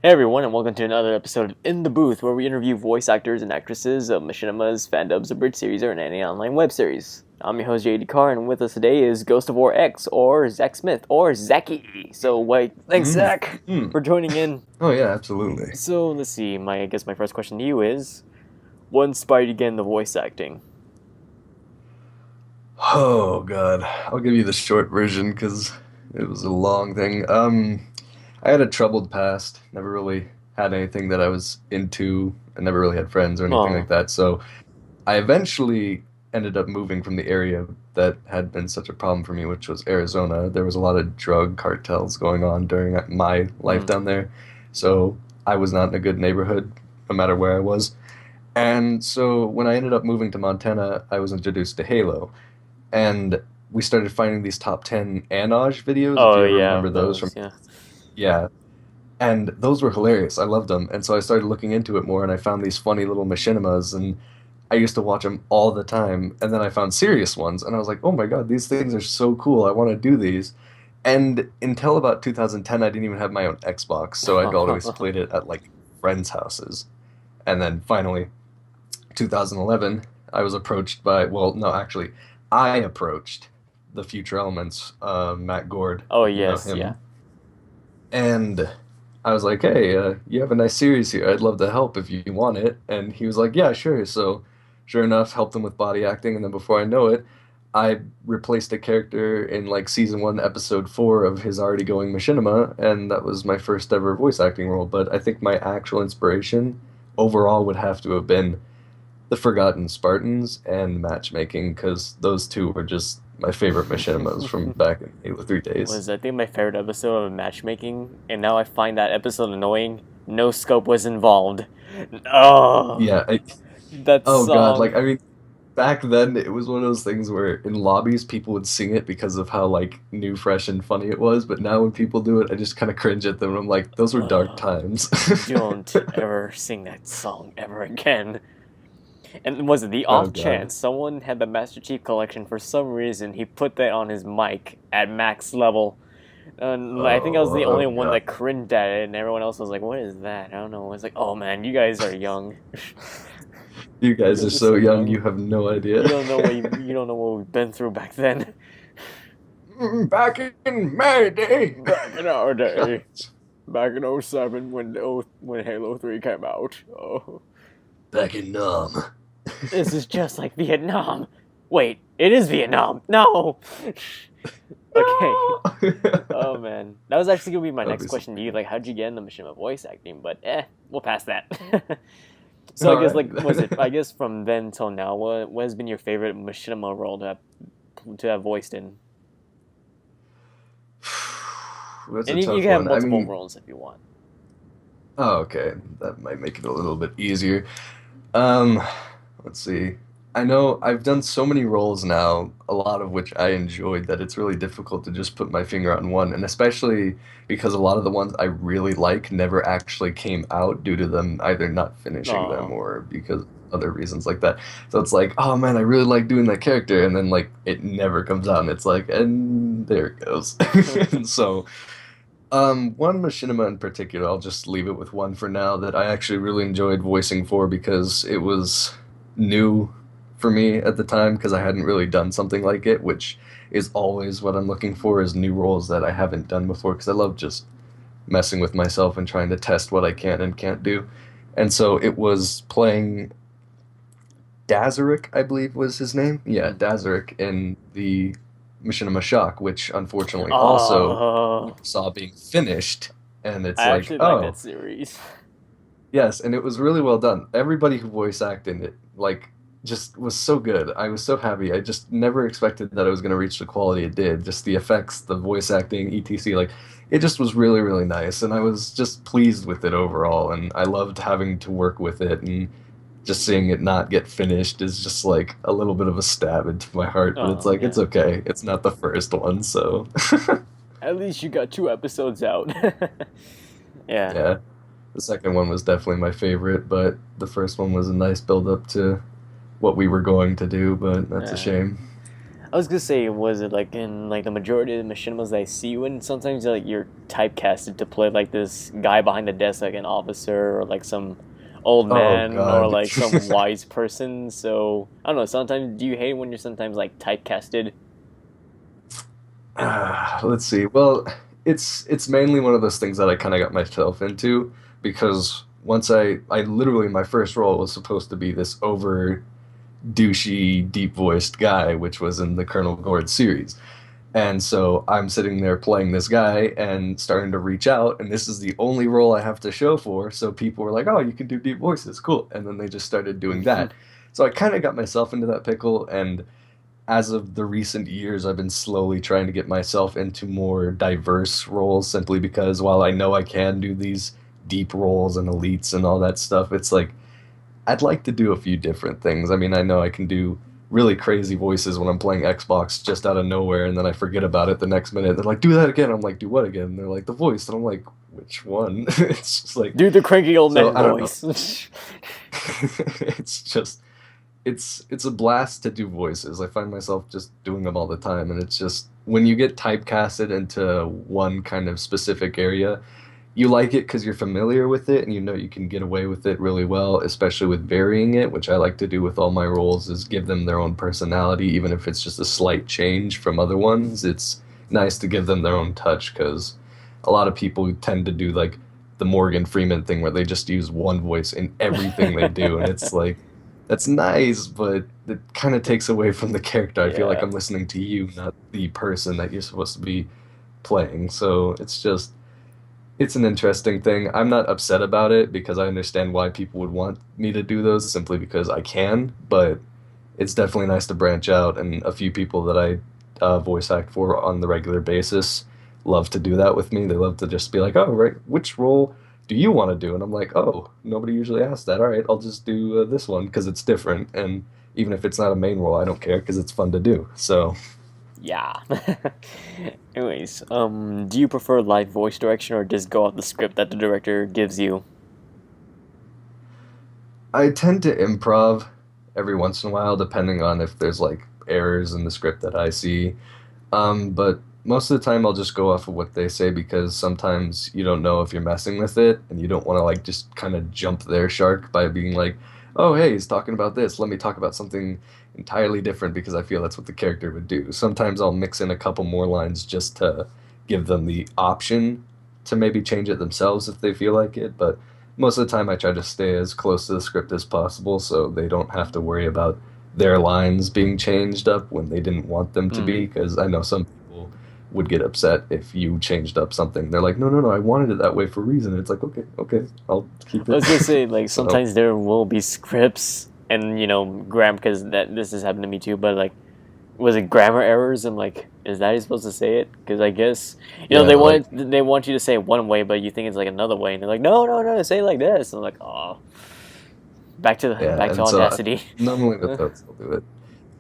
Hey everyone, and welcome to another episode of In the Booth, where we interview voice actors and actresses of machinimas, fandoms, a Brit series, or any online web series. I'm your host JD Carr, and with us today is Ghost of War X, or Zack Smith, or Zacky. So, thanks Zack for joining in. Oh yeah, absolutely. So let's see. I guess my first question to you is, what inspired you to get into voice acting? Oh god, I'll give you the short version because it was a long thing. I had a troubled past. Never really had anything that I was into. I never really had friends or anything Oh, like that. So I eventually ended up moving from the area that had been such a problem for me, which was Arizona. There was a lot of drug cartels going on during my life down there. So I was not in a good neighborhood, no matter where I was. And so when I ended up moving to Montana, I was introduced to Halo. And we started finding these top 10 Anoj videos, if oh you ever yeah, remember those from, those, yeah. yeah. And those were hilarious. I loved them. And so I started looking into it more and I found these funny little machinimas and I used to watch them all the time. And then I found serious ones and I was like, oh my God, these things are so cool. I want to do these. And until about 2010, I didn't even have my own Xbox. So I'd always played it at like friends' houses. And then finally, 2011, I was approached by, well, no, actually, I approached the Future Elements, Matt Gord, Oh if you know yes, yeah. him, and I was like, "Hey, you have a nice series here. I'd love to help if you want it." And he was like, "Yeah, sure." So, sure enough, helped him with body acting, and then before I know it, I replaced a character in like season one, episode four of his already going machinima, and that was my first ever voice acting role. But I think my actual inspiration overall would have to have been the Forgotten Spartans and matchmaking because those two were just my favorite machinimas from back in Halo 3 days. Was I think my favorite episode of matchmaking, and now I find that episode annoying. No scope was involved. Oh, Yeah, that oh God, like song. I mean, back then it was one of those things where in lobbies people would sing it because of how like new, fresh, and funny it was. But now when people do it, I just kind of cringe at them. And I'm like, those were dark Oh, times. don't ever sing that song ever again. And was it the Oh off God. chance someone had the Master Chief Collection for some reason? He put that on his mic at max level. And I think I was the Oh only one God. that cringed at it, and everyone else was like, "What is that?" I don't know. It's like, "Oh man, you guys are young. You You guys are guys are so so young, you young. have no idea. You don't know you don't know what we've been through back then, Back in May Day. back in our day, back in '07 when Halo 3 came out. Oh, Back in Nam. this is just like Vietnam. Wait, it is Vietnam. No. Okay. No! Oh man, that was actually gonna be my That'd next be so question to you. funny. Like, how'd you get into machinima voice acting? But we'll pass that. So I All guess right. like, was it? I guess from then till now, what has been your favorite machinima role to have voiced in? That's a And you tough can have one. I multiple mean, roles if you want. oh, okay. That might make it a little bit easier. Um, let's see. I know I've done so many roles now, a lot of which I enjoyed, that it's really difficult to just put my finger on one, and especially because a lot of the ones I really like never actually came out due to them either not finishing them Oh, or because other reasons like that. So it's like, oh man, I really like doing that character, and then like it never comes out, and it's like, and there it goes. And so one machinima in particular, I'll just leave it with one for now that I actually really enjoyed voicing for because it was new for me at the time because I hadn't really done something like it, which is always what I'm looking for is new roles that I haven't done before because I love just messing with myself and trying to test what I can and can't do. And so it was playing Dazarick, I believe was his name. Yeah, hmm. Dazarick in the Machinima Shock, which unfortunately also Oh, never saw being finished. And it's I like, actually like that oh, series. yes, and it was really well done. Everybody who voice acted it, like, just was so good. I was so happy. I just never expected that I was going to reach the quality it did. Just the effects, the voice acting, etc. Like, it just was really, really nice, and I was just pleased with it overall. And I loved having to work with it, and just seeing it not get finished is just like a little bit of a stab into my heart. But it's Oh like it's yeah. okay. It's not the first one, so At least you got 2 episodes out. Yeah. yeah. The second one was definitely my favorite, but the first one was a nice build up to what we were going to do, but that's a Uh, shame. I was gonna say, was it like in like the majority of the machinimas that I see you in? Sometimes like you're typecasted to play like this guy behind the desk, like an officer or like some old Oh man or God. like some wise person. So I don't know. Sometimes do you hate when you're sometimes like typecasted? Let's see. Well, it's mainly one of those things that I kind of got myself into because once I literally my first role was supposed to be this over douchey, deep voiced guy, which was in the Colonel Gord series. And so I'm sitting there playing this guy and starting to reach out, and this is the only role I have to show for. So people were like, "Oh, you can do deep voices, cool." And then they just started doing that. So I kind of got myself into that pickle, and as of the recent years, I've been slowly trying to get myself into more diverse roles simply because while I know I can do these deep roles and elites and all that stuff, it's like I'd like to do a few different things. I mean, I know I can do really crazy voices when I'm playing Xbox just out of nowhere, and then I forget about it the next minute. They're like, "Do that again." I'm like, "Do what again?" And they're like, "The voice." And I'm like, "Which one?" It's just like, Do the cranky old so man I don't know. voice. It's just it's a blast to do voices. I find myself just doing them all the time, and it's just when you get typecasted into one kind of specific area, you like it because you're familiar with it and you know you can get away with it really well, especially with varying it, which I like to do with all my roles is give them their own personality, even if it's just a slight change from other ones. It's nice to give them their own touch because a lot of people tend to do like the Morgan Freeman thing where they just use one voice in everything they do, and it's like that's nice, but it kind of takes away from the character. I feel like Yeah. I'm listening to you, not the person that you're supposed to be playing. So it's an interesting thing. I'm not upset about it because I understand why people would want me to do those simply because I can, but it's definitely nice to branch out. And a few people that I voice act for on the regular basis love to do that with me. They love to just be like, "Oh, right, which role do you want to do?" And I'm like, "Oh, nobody usually asks that. All right, I'll just do this one because it's different. And even if it's not a main role, I don't care because it's fun to do." So Yeah. Anyways, do you prefer live voice direction or just go off the script that the director gives you? I tend to improv every once in a while, depending on if there's like errors in the script that I see. But most of the time, I'll just go off of what they say because sometimes you don't know if you're messing with it, and you don't want to like just kind of jump their shark by being like, "Oh, hey, he's talking about this. Let me talk about something entirely different," because I feel that's what the character would do. Sometimes I'll mix in a couple more lines just to give them the option to maybe change it themselves if they feel like it, but most of the time I try to stay as close to the script as possible so they don't have to worry about their lines being changed up when they didn't want them to Hmm. be, because I know some people would get upset if you changed up something. They're like, "No, no, no, I wanted it that way for a reason." It's like, okay, okay, I'll keep I it. was gonna say like So, sometimes there will be scripts and grammar because that this has happened to me too. But like, was it grammar errors and like, is that how you're supposed to say it? Because I guess yeah, like, they want you to say it one way, but you think it's like another way, and they're like, no, no, no, say it like this. And I'm like, oh, yeah, back to and so audacity. normally with those, I'll do it.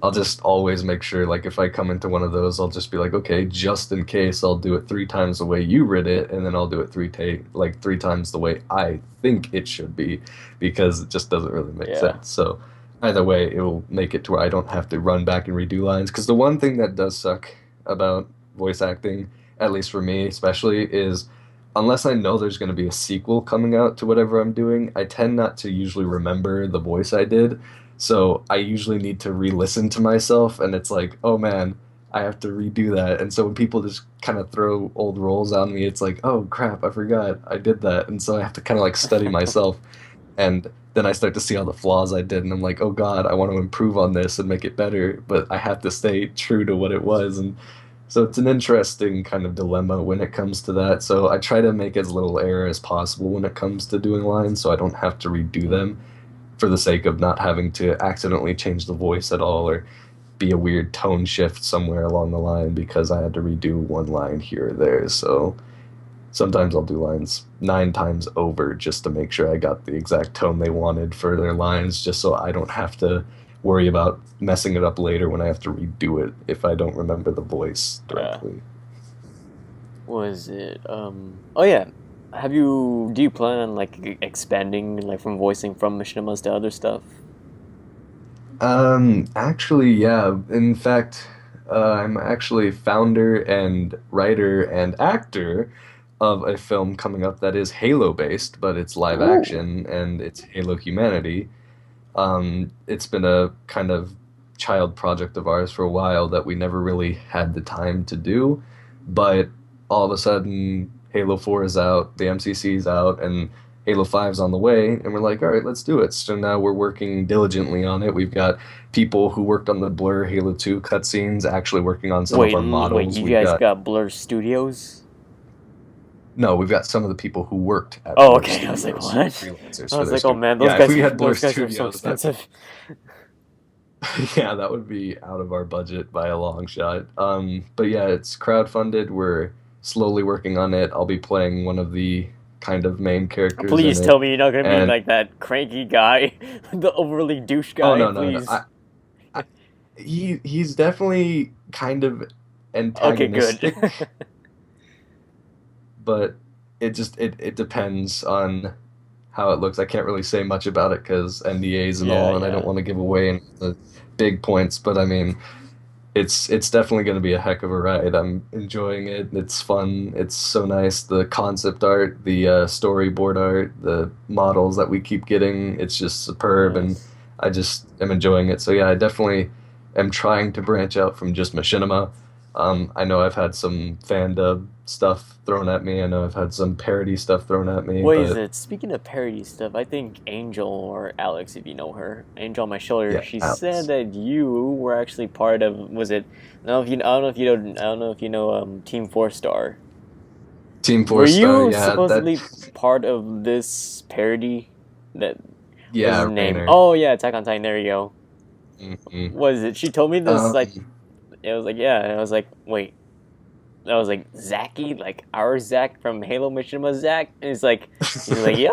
I'll just always make sure, like, if I come into one of those, I'll just be like, okay, just in case, I'll do it three times the way you read it, and then I'll do it three times the way I think it should be, because it just doesn't really make Yeah. sense. So either way, it will make it to where I don't have to run back and redo lines. Because the one thing that does suck about voice acting, at least for me especially, is unless I know there's going to be a sequel coming out to whatever I'm doing, I tend not to usually remember the voice I did. So I usually need to re-listen to myself, and it's like, oh man, I have to redo that. And so when people just kind of throw old roles on me, it's like, oh crap, I forgot I did that. And so I have to kind of like study myself, and then I start to see all the flaws I did, and I'm like, oh God, I want to improve on this and make it better, but I have to stay true to what it was. And so it's an interesting kind of dilemma when it comes to that. So I try to make as little error as possible when it comes to doing lines, so I don't have to redo Mm. them for the sake of not having to accidentally change the voice at all or be a weird tone shift somewhere along the line because I had to redo one line here or there. So sometimes I'll do lines nine times over just to make sure I got the exact tone they wanted for their lines, just so I don't have to worry about messing it up later when I have to redo it if I don't remember the voice Yeah. directly. Was it? Oh yeah. Do you plan on like expanding like from voicing from machinimas to other stuff? Actually, yeah. In fact, I'm actually founder and writer and actor of a film coming up that is Halo based, but it's live Ooh. action and it's Halo Humanity. It's been a kind of child project of ours for a while that we never really had the time to do, but all of a sudden Halo 4 is out, the MCC is out, and Halo 5's on the way, and we're like, all right, let's do it. So now we're working diligently on it. We've got people who worked on the Blur Halo 2 cutscenes actually working on some of our Wait, models. you We've guys got got Blur Studios? no, we've got some of the people who worked at Oh, Blur okay. I was like, Studios, what? I freelancers for was their like, oh studio. man, Yeah, if we had Blur those guys are so Studios, that expensive. yeah, that would be out of our budget by a long shot. But yeah, it's crowdfunded. We're slowly working on it. I'll be playing one of the kind of main characters in Please it. tell me you're not gonna be And like that cranky guy, the overly douche oh guy. no, no, no. Please. He's definitely kind of Okay, good. antagonistic, but it depends on how it looks. I can't really say much about it because NDAs and Yeah, all, and I don't yeah. want to give away any of the big points. But I mean, it's definitely going to be a heck of a ride. I'm enjoying it. It's fun. It's so nice. The concept art, the storyboard art, the models that we keep getting. It's just superb, and Nice. I just am enjoying it. So yeah, I definitely am trying to branch out from just machinima. I know I've had some fan dub stuff thrown at me. I know I've had some parody stuff thrown at me, What is but it? Speaking of parody stuff, I think Angel or Alex, if you know her, Angel on my shoulder, yeah, she said Alex. that you were actually part of. Was it? I don't know if you know. I don't know if you know. Team Four Star. Team Were Four Star, you yeah, that, supposedly part of this parody? That was his yeah, name. Rainer. Oh yeah, Attack on Titan. There you go. Hmm. Was it? She told me this like Um, it was like yeah, and I was like wait. I was like Zacky, like our Zack from Halo Machinima Zack, and he's like yep.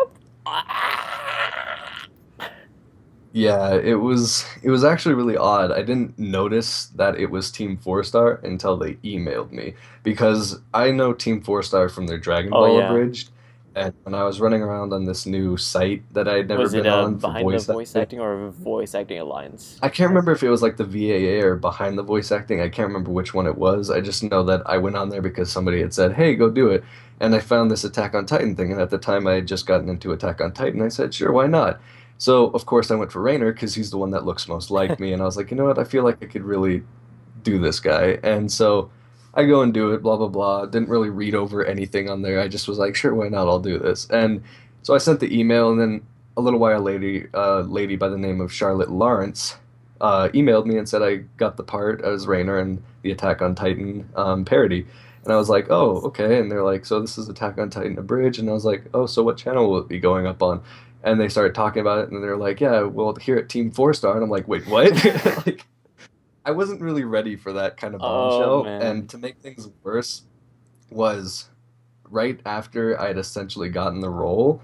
Yeah, it was actually really odd. I didn't notice that it was Team Four Star until they emailed me because I know Team Four Star from their Dragon Oh Ball yeah. Abridged, and when I was running around on this new site that I had never Was it been on for behind the voice voice acting, acting or voice acting alliance? I can't remember if it was like the VAA or behind the voice acting. I can't remember which one it was. I just know that I went on there because somebody had said, "Hey, go do it." And I found this Attack on Titan thing, and at the time I had just gotten into Attack on Titan. I said, "Sure, why not?" So, of course, I went for Rainer because he's the one that looks most like me, and I was like, "You know what? I feel like I could really do this guy." And so I go and do it, blah blah blah. Didn't really read over anything on there. I just was like, "Sure, why not? I'll do this." And so I sent the email, and then a little while later, a lady by the name of Charlotte Lawrence emailed me and said I got the part as Rainer in the Attack on Titan parody. And I was like, oh, Nice. okay. And they're like, so this is Attack on Titan Abridged. And I was like, oh, so what channel will it be going up on? And they started talking about it, and they're like, yeah, well, here at Team Four Star. And I'm like, wait, what? Like, I wasn't really ready for that kind of Oh bombshell. man. And to make things worse, was right after I had essentially gotten the role,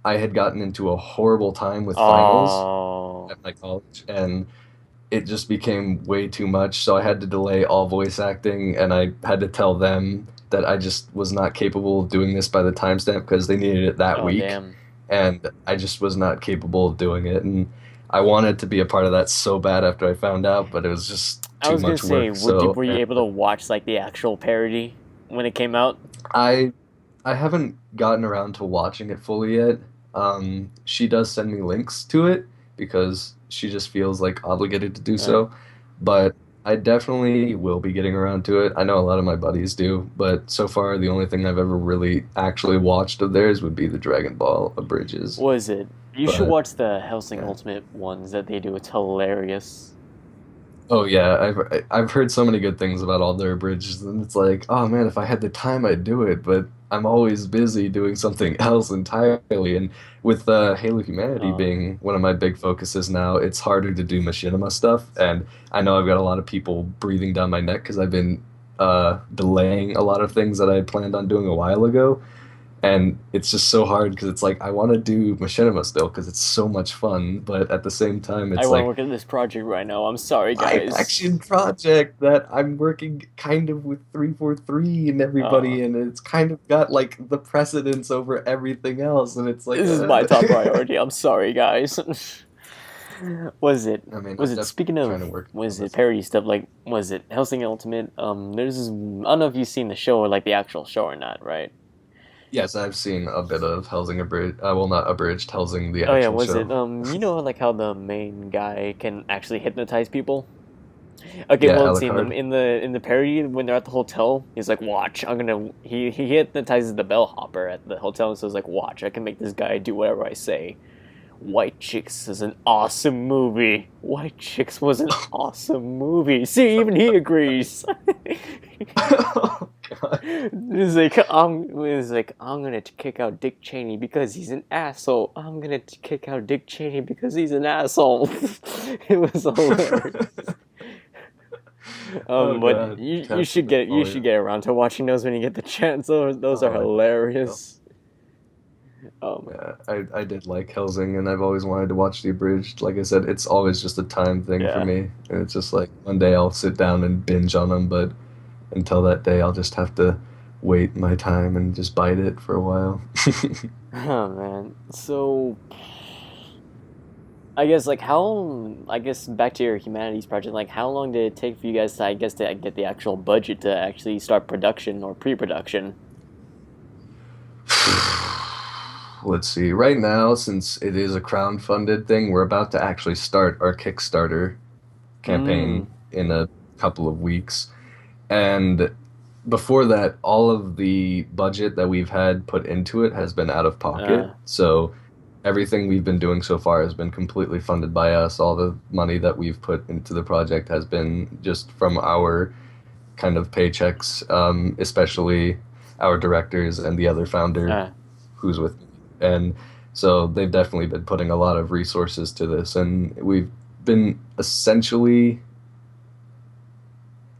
I had gotten into a horrible time with finals Oh. at my college, and it just became way too much. So I had to delay all voice acting, and I had to tell them that I just was not capable of doing this by the timestamp because they needed it that Oh week, damn. and I just was not capable of doing it. And I wanted to be a part of that so bad after I found out, but it was just I too was gonna much say, work. So were you able to watch like the actual parody when it came out? I I haven't gotten around to watching it fully yet. She does send me links to it because she just feels like obligated to do Uh, so. But I definitely will be getting around to it. I know a lot of my buddies do, but so far the only thing I've ever really actually watched of theirs would be the Dragon Ball Abridges. what is it? You should But watch the Helsing yeah. Ultimate ones that they do. It's hilarious. Oh yeah, I've heard so many good things about all their bridges, and it's like, oh man, if I had the time, I'd do it. But I'm always busy doing something else entirely. And with Halo Humanity Uh, being one of my big focuses now, it's harder to do machinima stuff. And I know I've got a lot of people breathing down my neck because I've been delaying a lot of things that I had planned on doing a while ago. And it's just so hard because it's like I want to do machinima still because it's so much fun, but at the same time, I it's want to like work on this project right now. I'm sorry, live guys. action project that I'm working kind of with 343 and Uh, everybody, and it's kind of got like the precedence over everything else, and it's like, this is my top priority. I'm sorry, guys. Was it? I mean, Was I'm it? definitely Speaking trying to of, work on was it this. parody stuff? Like, was it Hellsing Ultimate? There's this. I don't know if you've seen the show or like the actual show or not, right? Yes, I've seen a bit of Helsing Abridged. Well, not abridged, Helsing the Oh yeah, actual was show. it? You know, like how the main guy can actually hypnotize people. Okay, Yeah, well, let's see. Alucard. In the parody, when they're at the hotel, he's like, "Watch, I'm gonna." He hypnotizes the bellhopper at the hotel and says, "Like, watch, I can make this guy do whatever I say." White Chicks is an awesome movie. White Chicks was an awesome movie. See, even he agrees. Oh God. I'm gonna kick out Dick Cheney because he's an asshole. I'm gonna kick out Dick Cheney because he's an asshole. It was hilarious. Oh But God. Captain you should Napoleon. get around to watching those when you get the chance. Those are Oh, I will. hilarious. Um, Yeah, I did like Helsing, and I've always wanted to watch the abridged. Like I said, it's always just a time thing for yeah. me, and it's just like one day I'll sit down and binge on them, but until that day, I'll just have to wait my time and just bite it for a while. Oh man. So I guess like how I guess back to your humanities project, like how long did it take for you guys to I guess to get the actual budget to actually start production or pre-production? Let's see. Right now, since it is a crowd-funded thing, we're about to actually start our Kickstarter Mm. campaign in a couple of weeks. And before that, all of the budget that we've had put into it has been out of pocket. Uh So everything we've been doing so far has been completely funded by us. All the money that we've put into the project has been just from our kind of paychecks, especially our directors and the other founder uh who's with me. And so they've definitely been putting a lot of resources to this. And we've been essentially,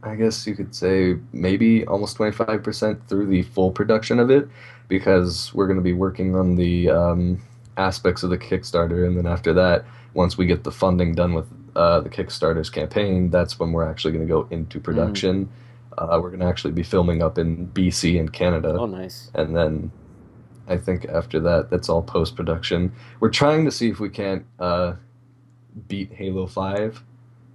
I guess you could say, maybe almost 25% through the full production of it, because we're going to be working on the aspects of the Kickstarter. And then after that, once we get the funding done with the Kickstarter's campaign, that's when we're actually going to go into mm. production. We're going to actually be filming up in BC and Canada. Oh nice. And then I think after that, that's all post production. We're trying to see if we can't beat Halo 5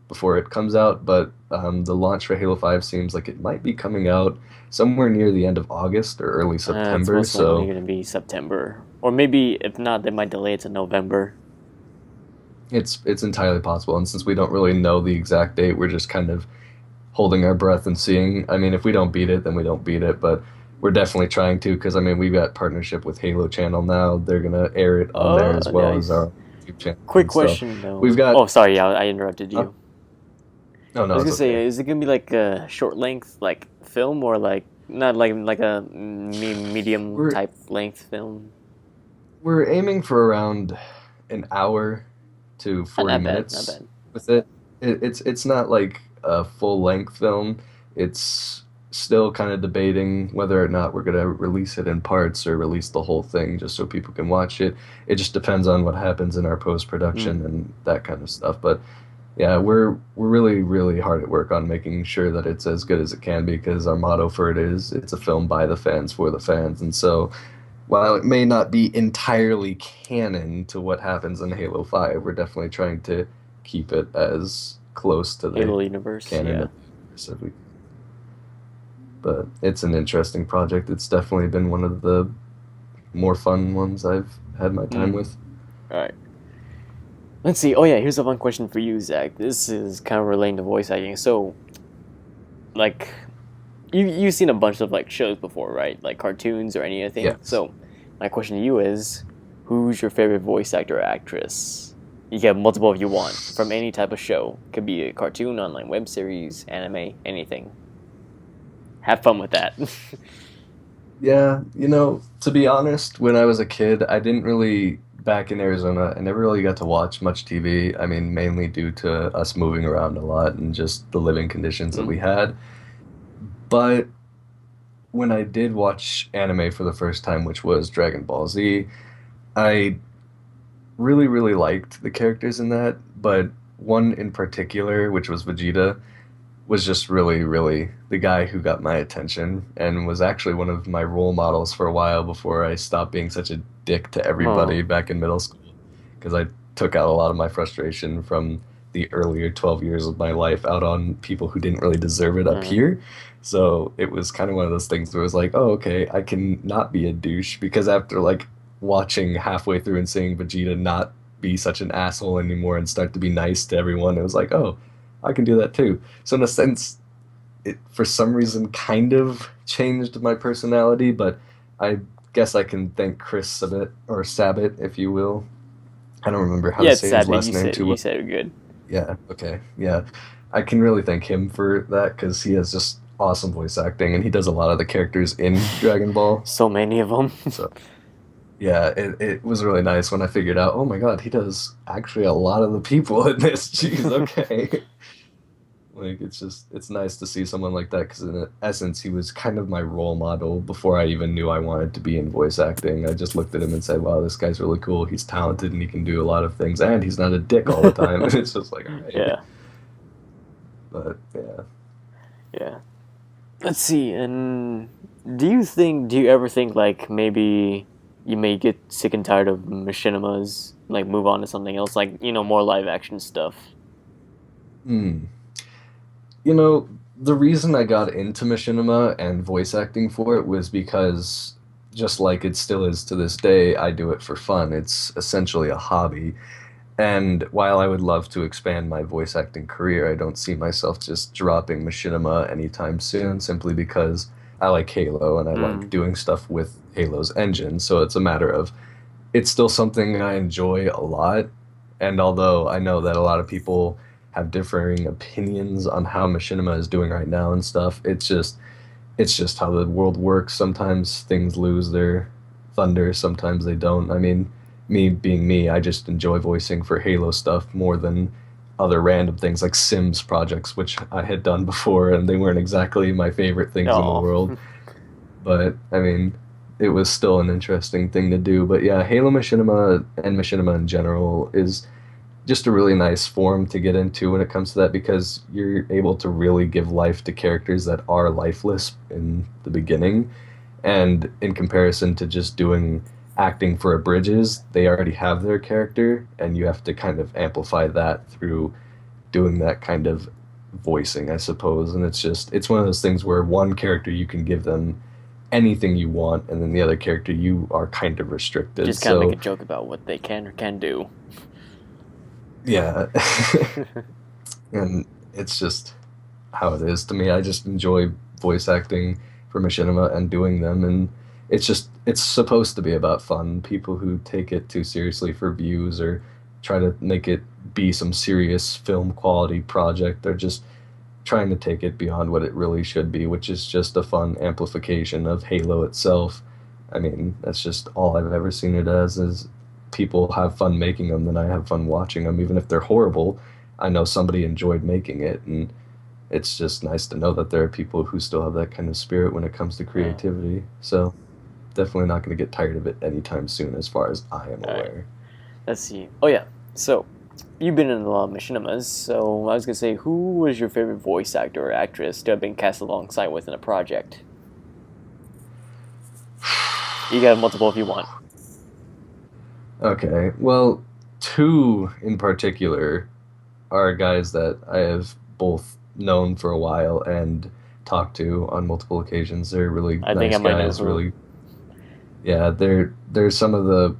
before it comes out, but the launch for Halo 5 seems like it might be coming out somewhere near the end of August or early It's September. most likely So gonna be September. Or maybe if not, they might delay it to November. it's entirely possible. And since we don't really know the exact date, we're just kind of holding our breath and seeing. I mean, if we don't beat it, then we don't beat it, but we're definitely trying to, because I mean, we've got partnership with Halo Channel now. They're gonna air it on there Oh as well as nice. our YouTube channel. Quick And so question we've though. got. Oh sorry, yeah, I interrupted Uh, you. no, I no, was it's gonna say, okay. is it gonna be like a short length like film or like not like a medium We're type length film? we're aiming for around an hour to 40 Not bad, not minutes bad. with it. It's not like a full length film. It's still kind of debating whether or not we're gonna release it in parts or release the whole thing just so people can watch it. It just depends on what happens in our post Mm. production and that kind of stuff. But yeah, we're really hard at work on making sure that it's as good as it can be, because our motto for it is it's a film by the fans for the fans. And so while it may not be entirely canon to what happens in Halo 5, we're definitely trying to keep it as close to the Halo universe, canon yeah. of the universe as we. But it's an interesting project. It's definitely been one of the more fun ones I've had my time Mm. with. All right. Let's see. Oh yeah, here's a fun question for you, Zach. This is kind of relating to voice acting. So, like, you've seen a bunch of like shows before, right? Like cartoons or anything. Yes. So, my question to you is, who's your favorite voice actor or actress? You can have multiple if you want from any type of show. Could be a cartoon, online web series, anime, anything. Have fun with that. Yeah, to be honest, when I was a kid, I didn't really, back in Arizona, I never really got to watch much TV. I mean, mainly due to us moving around a lot and just the living conditions that Mm. we had. But when I did watch anime for the first time, which was Dragon Ball Z, I really liked the characters in that, but one in particular, which was Vegeta, was just really the guy who got my attention and was actually one of my role models for a while before I stopped being such a dick to everybody Oh, back in middle school, because I took out a lot of my frustration from the earlier 12 years of my life out on people who didn't really deserve it up Mm. here. So it was kind of one of those things where it was like, oh, okay, I can not be a douche because after like watching halfway through and seeing Vegeta not be such an asshole anymore and start to be nice to everyone, it was like, oh, I can do that too. So in a sense, it for some reason kind of changed my personality, but I guess I can thank Chris Sabat or Sabat, if you will. I don't remember how Yeah, to it's say his sad, but last name too you well. said it good. Yeah, okay, yeah. I can really thank him for that because he has just awesome voice acting and he does a lot of the characters in Dragon Ball. So many of them. So yeah, it was really nice when I figured out, oh my God, he does actually a lot of the people in this. Jeez, okay. Like it's nice to see someone like that because in essence he was kind of my role model before I even knew I wanted to be in voice acting. I just looked at him and said, "Wow, this guy's really cool. He's talented and he can do a lot of things, and he's not a dick all the time." And it's just like, all right. Yeah, But yeah, yeah. Let's see. And do you ever think like maybe you may get sick and tired of machinimas, like move on to something else, like more live action stuff? hmm. You know, the reason I got into machinima and voice acting for it was because just like it still is to this day, I do it for fun. It's essentially a hobby. And while I would love to expand my voice acting career, I don't see myself just dropping machinima anytime soon simply because I like Halo and I like Mm. doing stuff with Halo's engine. So it's a matter of it's still something I enjoy a lot. And although I know that a lot of people have differing opinions on how machinima is doing right now and stuff, it's just how the world works. Sometimes things lose their thunder, sometimes they don't. I mean, me being me, I just enjoy voicing for Halo stuff more than other random things like Sims projects, which I had done before, and they weren't exactly my favorite things in the Oh, world. But I mean, it was still an interesting thing to do. But yeah, Halo Machinima and Machinima in general is just a really nice form to get into when it comes to that because you're able to really give life to characters that are lifeless in the beginning. And in comparison to just doing acting for bridges, they already have their character, and you have to kind of amplify that through doing that kind of voicing, I suppose. And it's one of those things where one character you can give them anything you want, and then the other character you are kind of restricted. just kind of make a So joke about what they can or can do. yeah. And it's just how it is to me. I just enjoy voice acting for machinima and doing them, and it's supposed to be about fun. People who take it too seriously for views or try to make it be some serious film quality project, they're just trying to take it beyond what it really should be, which is just a fun amplification of Halo itself. I mean, that's just all I've ever seen it as is people have fun making them, then I have fun watching them, even if they're horrible. I know somebody enjoyed making it, and it's just nice to know that there are people who still have that kind of spirit when it comes to Yeah. creativity. So definitely not going to get tired of it anytime soon, as far as I am All right. aware. Let's see. Oh yeah. So you've been in a lot of machinimas. So I was gonna say, who was your favorite voice actor or actress to have been cast alongside with in a project? You got multiple if you want. Okay, well, two in particular are guys that I have both known for a while and talked to on multiple occasions. They're really I think I nice might know guys, who. really. Yeah, they're some of the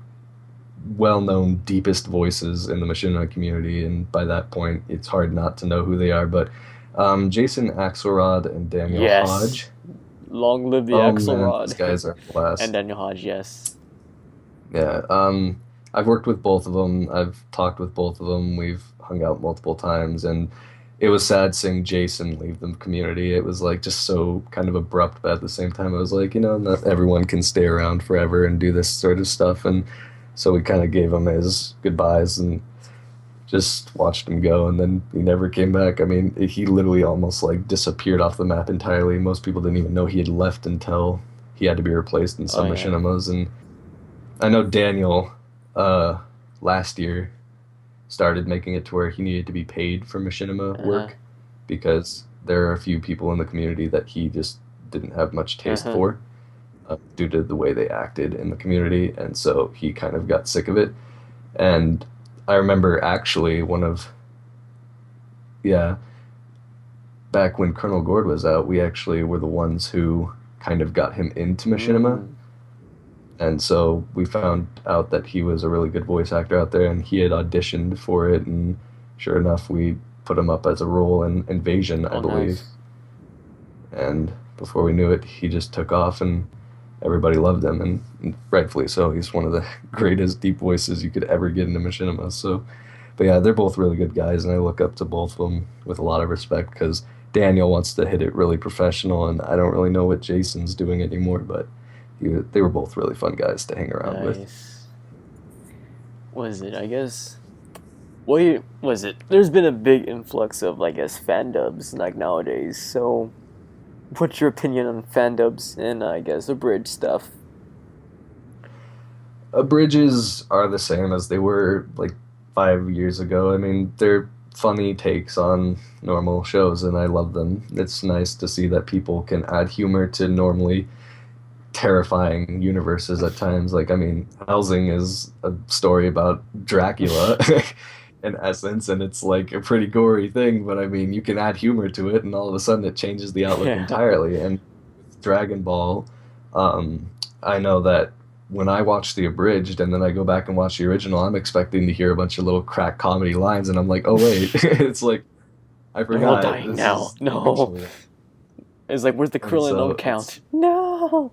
well-known deepest voices in the machinima community, and by that point, it's hard not to know who they are. But Jason Axelrod and Daniel Yes. Hodge. Long live the Oh man, these Axelrod. guys are a And blast. Daniel Hodge, yes. Yeah, I've worked with both of them. I've talked with both of them. We've hung out multiple times, and it was sad seeing Jason leave the community. It was like just so kind of abrupt, but at the same time, it was like, not everyone can stay around forever and do this sort of stuff. And so we kind of gave him his goodbyes and just watched him go. And then he never came back. I mean, he literally almost like disappeared off the map entirely. Most people didn't even know he had left until he had to be replaced in Oh some yeah. machinimas. And I know Daniel, uh, last year started making it to where he needed to be paid for machinima Uh-huh. work because there are a few people in the community that he just didn't have much taste Uh-huh. for due to the way they acted in the community, and so he kind of got sick of it. And I remember actually yeah, back when Colonel Gord was out, we actually were the ones who kind of got him into machinima. Mm. And so we found out that he was a really good voice actor out there, and he had auditioned for it. And sure enough, we put him up as a role in Invasion, I Oh, believe. nice. And before we knew it, he just took off, and everybody loved him, and rightfully so. He's one of the greatest deep voices you could ever get into machinima. So, but yeah, they're both really good guys, and I look up to both of them with a lot of respect because Daniel wants to hit it really professional, and I don't really know what Jason's doing anymore, but they were both really fun guys to hang around with. Nice. Was it? I guess. What was it? There's been a big influx of, I guess, fan dubs like nowadays. So, what's your opinion on fan dubs and I guess abridged stuff? Bridges are the same as they were like 5 years ago. I mean, they're funny takes on normal shows, and I love them. It's nice to see that people can add humor to normally terrifying universes at times. Like, I mean, Helsing is a story about Dracula in essence, and it's like a pretty gory thing, but I mean, you can add humor to it, and all of a sudden it changes the outlook Yeah. entirely. And with Dragon Ball, I know that when I watch the abridged and then I go back and watch the original, I'm expecting to hear a bunch of little crack comedy lines, and I'm like, oh wait, it's like I They're all forgot dying this now. is the No. original. It's like, where's the And Krillin on so it's count? No.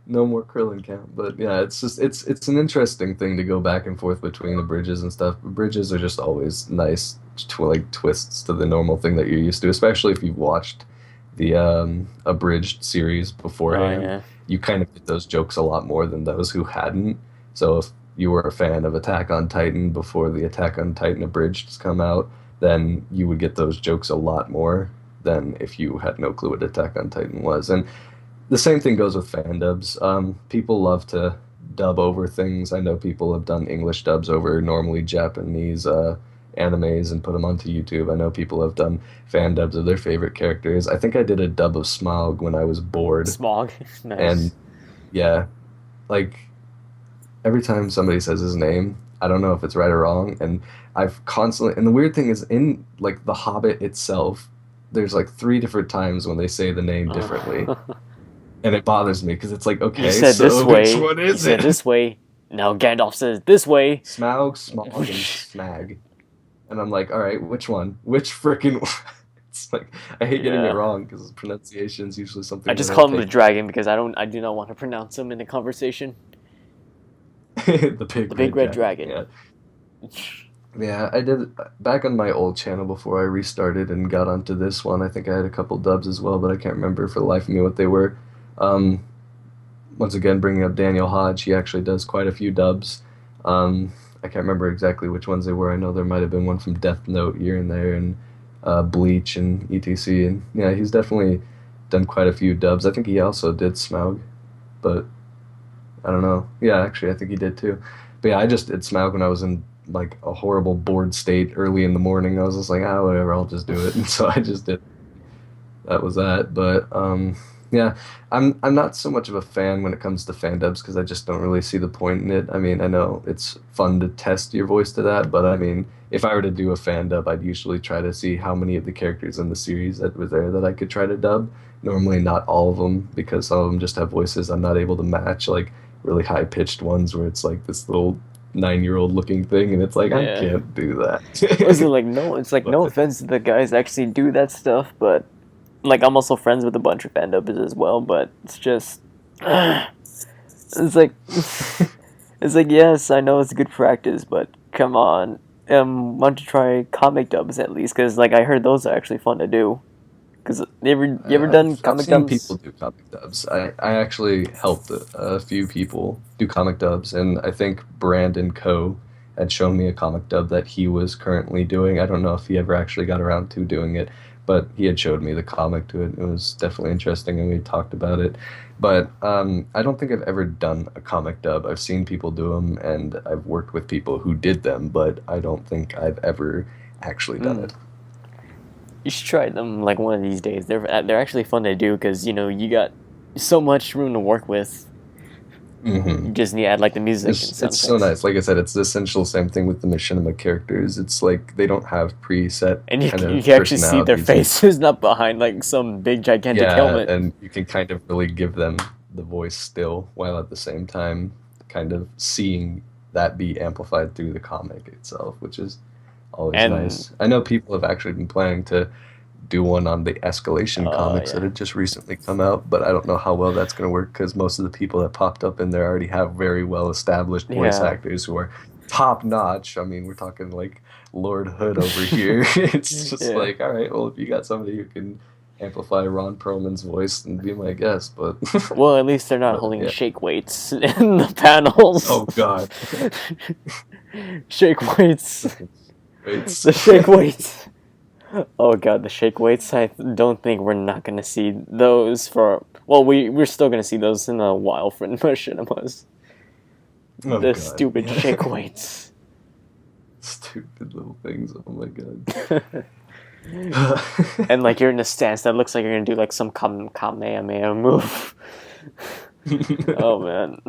no more Krillin count. But yeah, it's just it's an interesting thing to go back and forth between the bridges and stuff. Bridges are just always nice like twists to the normal thing that you're used to, especially if you've watched the abridged series Oh beforehand. yeah. You kind of get those jokes a lot more than those who hadn't. So if you were a fan of Attack on Titan before the Attack on Titan abridged come out, then you would get those jokes a lot more than if you had no clue what Attack on Titan was. And the same thing goes with fan dubs. People love to dub over things. I know people have done English dubs over normally Japanese animes and put them onto YouTube. I know people have done fan dubs of their favorite characters. I think I did a dub of Smaug when I was bored. Smog. And Nice. yeah, like every time somebody says his name, I don't know if it's right or wrong. And I've constantly, and the weird thing is in like The Hobbit itself, there's like three different times when they say the name differently. And it bothers me because it's like, You okay, said this so which way. one You is said it? this way. Now Gandalf says this way. Smaug, Smog, and Smag. And I'm like, all right, which one? Which frickin' one? It's like, I hate getting it Yeah. wrong because pronunciation is usually I something just that I call him the take. dragon because I do not want to pronounce him in a conversation. The big The big red red dragon. dragon. Yeah. Yeah, I did back on my old channel before I restarted and got onto this one. I think I had a couple dubs as well, but I can't remember for the life of me what they were. Um, Once again, bringing up Daniel Hodge, he actually does quite a few dubs. I can't remember exactly which ones they were. I know there might have been one from Death Note here and there, and Bleach and etc. And yeah, he's definitely done quite a few dubs. I think he also did Smaug, but I don't know. Yeah, actually, I think he did too. But yeah, I just did Smaug when I was in like a horrible bored state early in the morning. I was just like, ah, whatever, I'll just do it. And so I just did. That was that. But yeah, I'm not so much of a fan when it comes to fan dubs because I just don't really see the point in it. I mean, I know it's fun to test your voice to that, but I mean, if I were to do a fan dub, I'd usually try to see how many of the characters in the series that were there that I could try to dub. Normally, not all of them because some of them just have voices I'm not able to match, like really high pitched ones where it's like this little 9-year-old looking thing, and it's like I Yeah. can't do Was it that. like no? It's like no But offense to the guys that actually do that stuff, but like I'm also friends with a bunch of fan dubbers as well. But it's just, it's like, it's like yes, I know it's good practice, but come on, why don't you try comic dubs at least? Because like I heard those are actually fun to do. Because you ever done I've comic seen people dubs? do comic dubs. I actually helped a few people do comic dubs, and I think Brandon Coe had shown me a comic dub that he was currently doing. I don't know if he ever actually got around to doing it, but he had showed me the comic to it. It was definitely interesting, and we talked about it. But I don't think I've ever done a comic dub. I've seen people do them, and I've worked with people who did them, but I don't think I've ever actually done Hmm. it. You should try them like one of these days. They're actually fun to do because you know you got so much room to work with. Hmm. You just need to add like the music and sound It's so effects. nice. Like I said, it's the essential same thing with the machinima characters. It's like they don't have preset And kind you of can actually see their personalities. faces, not behind like some big gigantic Yeah, helmet. and you can kind of really give them the voice still, while at the same time kind of seeing that be amplified through the comic itself, which is always And nice. I know people have actually been planning to do one on the Escalation comics that yeah, had just recently come out, but I don't know how well that's going to work because most of the people that popped up in there already have very well established voice yeah, actors who are top notch. I mean, we're talking like Lord Hood over here. It's just yeah. like, all right, well, if you got somebody who can amplify Ron Perlman's voice, then be my guest. But, Well, at least they're not but holding yeah. shake weights in the panels. Oh God, Shake weights. it's The shake weights. Oh god, the shake weights. I don't think we're not gonna see those for. Well, we're still gonna see those in a while for machinimas. oh The God, stupid shake yeah. weights. Stupid little things. Oh my God. And like you're in a stance that looks like you're gonna do like some kamehameha move. Oh man.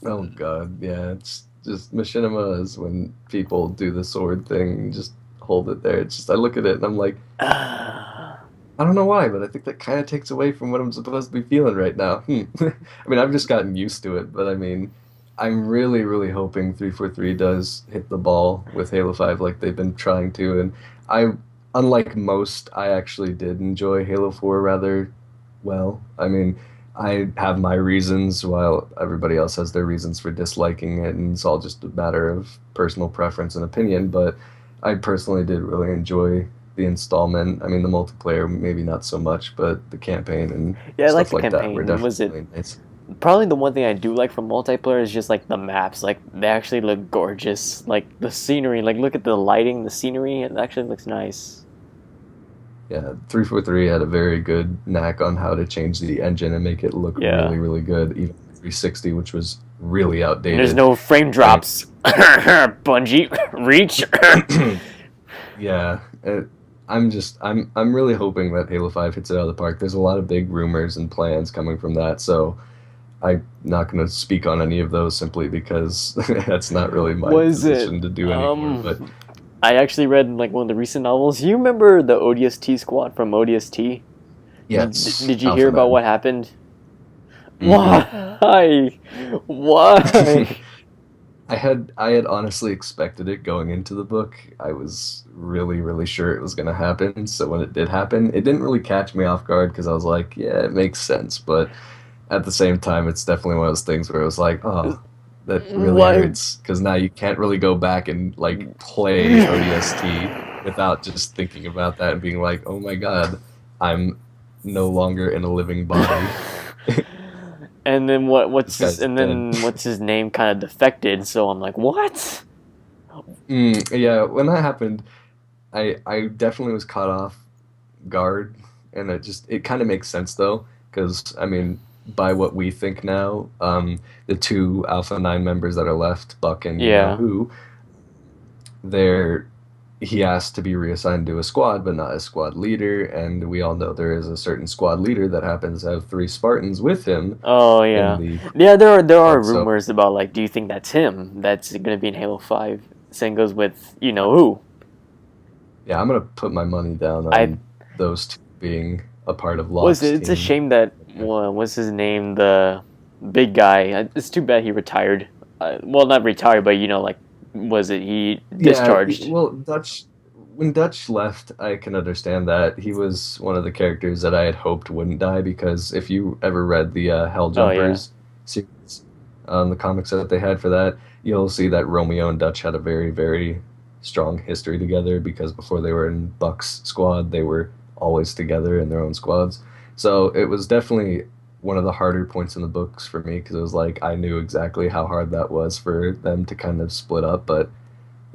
Oh God, yeah. It's just machinima is when people do the sword thing and just hold it there. It's just I look at it and I'm like, I don't know why, but I think that kind of takes away from what I'm supposed to be feeling right now. I mean, I've just gotten used to it, but I mean, I'm really, really hoping 343 does hit the ball with Halo 5 like they've been trying to. And I, unlike most, I actually did enjoy Halo 4 rather well. I mean, I have my reasons while everybody else has their reasons for disliking it, and it's all just a matter of personal preference and opinion. But I personally did really enjoy the installment. I mean, the multiplayer, maybe not so much, but the campaign and Yeah, I like stuff the like that were campaign. Was it definitely nice. probably the one thing I do like from multiplayer is just like the maps. Like they actually look gorgeous. Like the scenery. Like look at the lighting, the scenery. It actually looks nice. Yeah, 343 had a very good knack on how to change the engine and make it look Yeah. really, really good. Even 360, which was really And there's outdated. no frame And drops. Bungie, reach. yeah, I'm really hoping that Halo 5 hits it out of the park. There's a lot of big rumors and plans coming from that, so I'm not going to speak on any of those simply because that's not really my Was it? position to do anymore. But I actually read like one of the recent novels. You remember the ODST squad from ODST? yeah, it's Did you hear Alpha about Man. what happened? Hmm. Why? Why? I had honestly expected it going into the book. I was really, really sure it was going to happen. So when it did happen, it didn't really catch me off guard because I was like, yeah, it makes sense. But at the same time, it's definitely one of those things where it was like, oh, that really Why? hurts because now you can't really go back and like play ODST without just thinking about that and being like, oh my God, I'm no longer in a living body. And then This guy's and dead. then what's his name kind of defected, so I'm like, what? Yeah, when that happened, I definitely was caught off guard, and it kind of makes sense though, because I mean, by what we think now, the two Alpha 9 members that are left, Buck and you know Yeah. who, they're he asked to be reassigned to a squad, but not a squad leader, and we all know there is a certain squad leader that happens to have three Spartans with him Oh in yeah. the Yeah, there are squad. So rumors about like, do you think that's him? That's gonna be in Halo 5. Same goes with you know who. yeah, I'm gonna put my money down I on those two being a part of was Locke's it, it's a team. shame that what's his name, the big guy. It's too bad he retired. Well, not retired, but you know, like, was it he Yeah, discharged? well, when Dutch left, I can understand that. He was one of the characters that I had hoped wouldn't die because if you ever read the Hell Oh yeah. Jumpers series, the comics that they had for that, you'll see that Romeo and Dutch had a very, very strong history together because before they were in Buck's squad, they were always together in their own squads. So it was definitely one of the harder points in the books for me because it was like I knew exactly how hard that was for them to kind of split up, but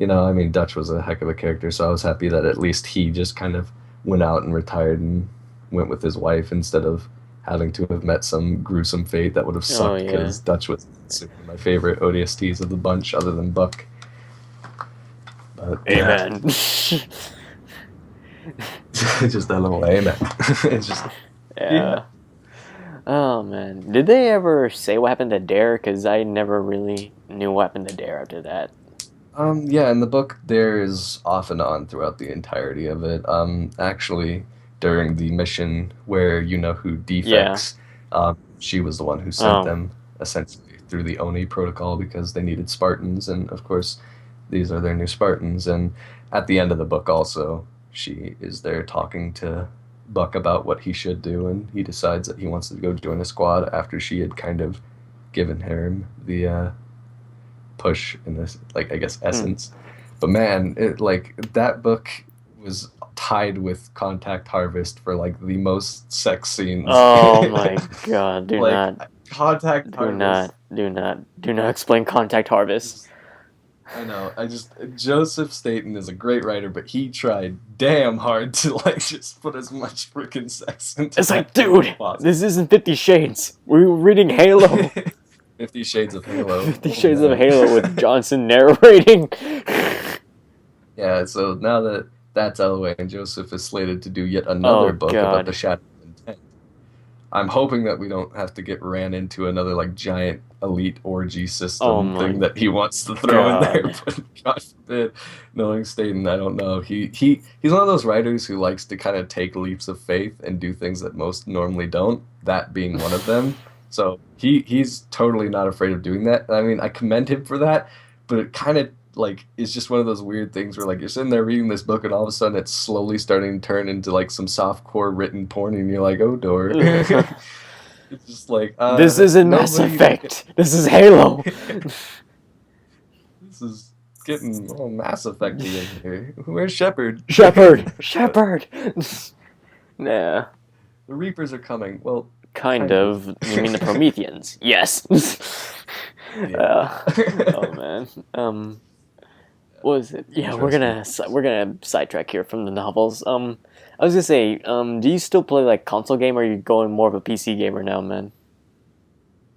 I mean, Dutch was a heck of a character, so I was happy that at least he just kind of went out and retired and went with his wife instead of having to have met some gruesome fate that would have Oh sucked yeah. because Dutch was super my favorite ODSTs of the bunch other than Buck. But yeah, Amen. just that little amen. It's just, yeah. Yeah. Oh man, did they ever say what happened to Dare? Because I never really knew what happened to Dare after that. Yeah, in the book, there is off and on throughout the entirety of it. Actually, during the mission where you know who Yeah. defects, she was the one who sent Oh. them essentially through the Oni protocol because they needed Spartans, and of course, these are their new Spartans. And at the end of the book, also, she is there talking to Buck about what he should do, and he decides that he wants to go join a squad after she had kind of given him the push in this, like, I guess, Hmm. essence. But man, it like that book was tied with Contact Harvest for like the most sex scenes. Oh my god, do Like not, Contact do not, Harvest. do not, do not explain Contact Harvest. Just, I know. I just Joseph Staten is a great writer, but he tried damn hard to like just put as much freaking sex into It's like, that book as dude, possible. this isn't 50 Shades. We're reading Halo. 50 Shades of Halo. 50 Oh Shades of man. Halo with Johnson narrating. Yeah, so now that that's out of the way, and Joseph is slated to do yet Oh another book about the god. Shadow of Intent, I'm hoping that we don't have to get ran into another like giant elite orgy Oh system thing my that he wants to throw in there. god. But God forbid, knowing Staten, I don't know. He's one of those writers who likes to kind of take leaps of faith and do things that most normally don't. That being one of them. So he's totally not afraid of doing that. I mean, I commend him for that, but it kind of like it's just one of those weird things where like you're sitting there reading this book and all of a sudden it's slowly starting to turn into like some softcore written porn and you're like, oh door. It's just like This isn't Mass nobody. Effect. This is Halo. This is getting all Mass Effect-y in here. Where's Shepard? Shepard. Shepard. Nah. The Reapers are coming. Well, Kind kind of. of. You mean the Prometheans? Yes. Yeah. Oh man. What was it? Yeah, Interesting. we're gonna sidetrack here from the novels. I was gonna say, do you still play like console game, or are you going more of a PC gamer now, man?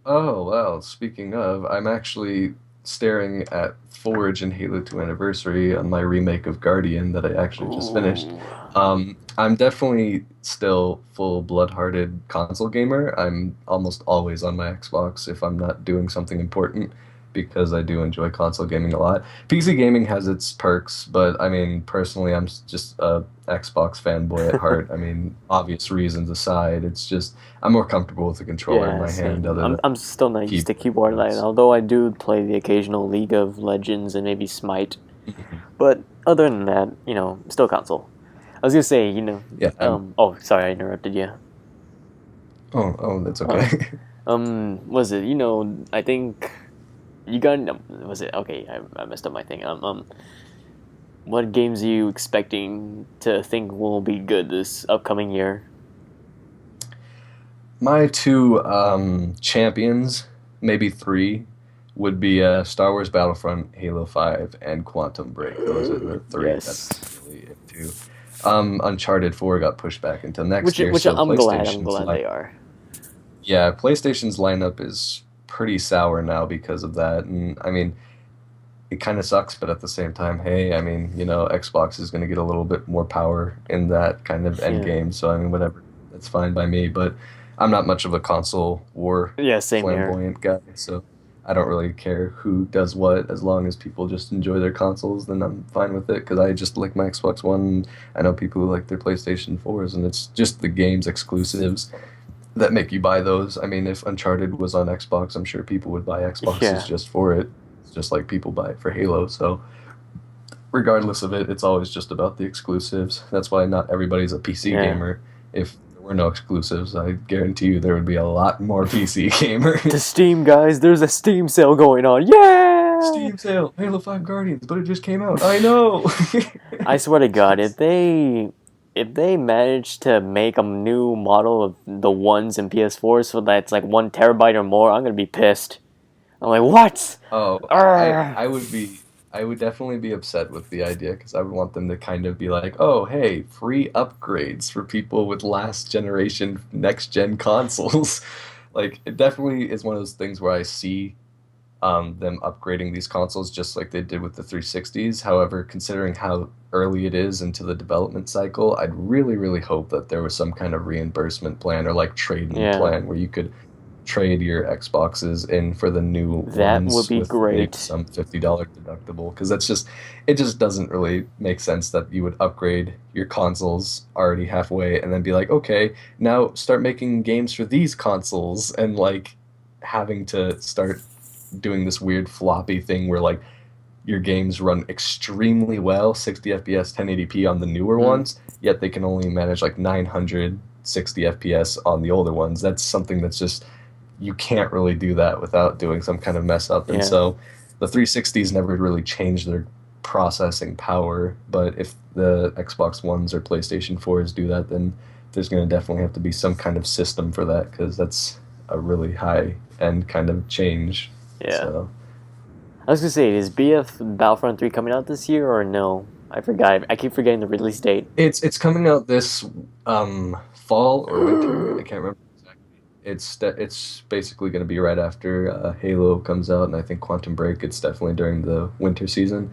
Oh, well, speaking of, I'm actually staring at Forge and Halo 2 Anniversary on my remake of Guardian that I actually just finished. Ooh. I'm definitely still full blood-hearted console gamer. I'm almost always on my Xbox if I'm not doing something important because I do enjoy console gaming a lot. PC gaming has its perks, but I mean, personally, just a Xbox fanboy at heart. I mean, obvious reasons aside, it's just I'm more comfortable with the controller in Yeah, my hand same. other than I'm still not used to keyboard keyboard, and like, mouse. although I do play the occasional League of Legends and maybe Smite. Mhm. But other than that, still console. I was gonna say, Yeah, oh, sorry, I interrupted you. oh, that's Uh, okay. was it, I think you got, no, was it, okay, I messed up my thing. What games are you expecting to think will be good this upcoming year? My two champions, maybe three, would be Star Wars Battlefront, Halo 5, and Quantum Break. Those are the three that Yes. I'm really into. Uncharted 4 got pushed back until next Which, year, which so I'm PlayStation's glad line, they are. yeah, PlayStation's lineup is pretty sour now because of that. And I mean, it kind of sucks, but at the same time, hey, I mean, Xbox is going to get a little bit more power in that kind of end Yeah. game. So I mean, whatever, that's fine by me. But I'm not much of a console war Yeah, same here. flamboyant guy, so I don't really care who does what as long as people just enjoy their consoles. Then I'm fine with it because I just like my Xbox One. I know people who like their PlayStation 4s, and it's just the games exclusives that make you buy those. I mean, if Uncharted was on Xbox, I'm sure people would buy Xboxes Yeah. just for it. It's just like people buy it for Halo. So, regardless of it, it's always just about the exclusives. That's why not everybody's a PC Yeah. gamer. If there were no exclusives, I guarantee you there would be a lot more PC To gamers. Steam, guys, there's a Steam sale going on. Yeah! Steam sale, Halo 5 Guardians, but it just came out. I know. I swear to God, Just- if they manage to make a new model of the ones in PS4 so that's like 1 terabyte or more, I'm gonna be pissed. I'm like, what? Oh, Arrgh. I would definitely be upset with the idea because I would want them to kind of be like, oh, hey, free upgrades for people with last generation, next gen consoles. Like, it definitely is one of those things where I see them upgrading these consoles just like they did with the 360s. However, considering how early it is into the development cycle, I'd really, really hope that there was some kind of reimbursement plan or like trade-in Yeah. plan where you could trade your Xboxes in for the new That would ones be with maybe great. some $50 deductible, because it just doesn't really make sense that you would upgrade your consoles already halfway and then be like, okay, now start making games for these consoles, and like having to start doing this weird floppy thing where like your games run extremely well, 60 FPS, 1080p on the newer ones, yet they can only manage like 960 FPS on the older ones. That's something that's just, you can't really do that without doing some kind of mess up. And Yeah. so the 360s never really changed their processing power, but if the Xbox Ones or PlayStation 4s do that, then there's going to definitely have to be some kind of system for that, because that's a really high end kind of change. Yeah. So I was gonna say, is BF Battlefront 3 coming out this year or no? I forgot. I keep forgetting the release date. it's coming out this fall or winter. I can't remember exactly. It's basically going to be right after Halo comes out, and I think Quantum Break. It's definitely during the winter season.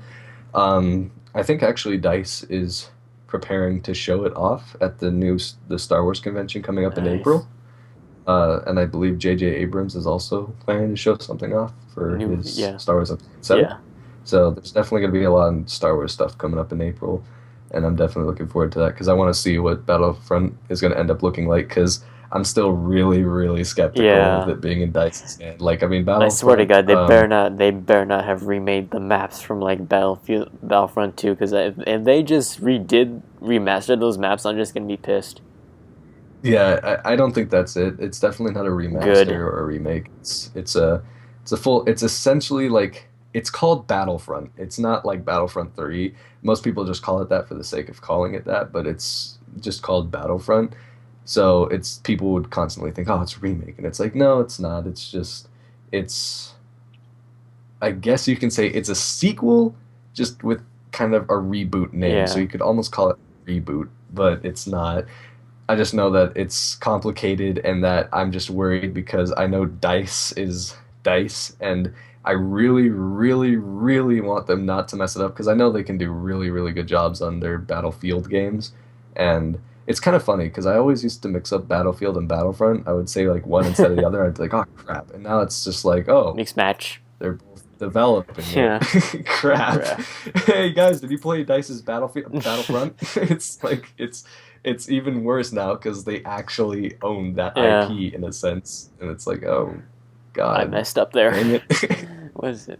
I think actually DICE is preparing to show it off at the Star Wars convention coming up in Nice. April. And I believe J.J. Abrams is also planning to show something off for his yeah. Star Wars Episode 7. Yeah. So there's definitely going to be a lot of Star Wars stuff coming up in April, and I'm definitely looking forward to that, because I want to see what Battlefront is going to end up looking like, because I'm still really, really skeptical Yeah. of it being in DICE's hand. Like, I mean, I swear to God, Battlefront, they better not have remade the maps from like Battlefront 2, because if they just remastered those maps, I'm just gonna be pissed. yeah, I don't think that's it. It's definitely not a remaster Good. or a remake. It's essentially like, it's called Battlefront. It's not like Battlefront 3. Most people just call it that for the sake of calling it that, but it's just called Battlefront. So people would constantly think, oh, it's a remake, and it's like, no, it's not. It's I guess you can say it's a sequel, just with kind of a reboot name. Yeah. So you could almost call it reboot, but it's not. I just know that it's complicated, and that I'm just worried because I know DICE is DICE, and I really, really, really want them not to mess it up, because I know they can do really, really good jobs on their Battlefield games. And it's kind of funny, because I always used to mix up Battlefield and Battlefront. I would say like one instead of the other. I'd be like, oh, crap. And now it's just like, oh, Mixed match. they're both developing it. Yeah. Crap. Crap. Hey, guys, did you play DICE's Battlefront? It's like, it's even worse now, because they actually own that Yeah. IP in a sense. And it's like, oh, God. I messed up there. Dang it. What is it?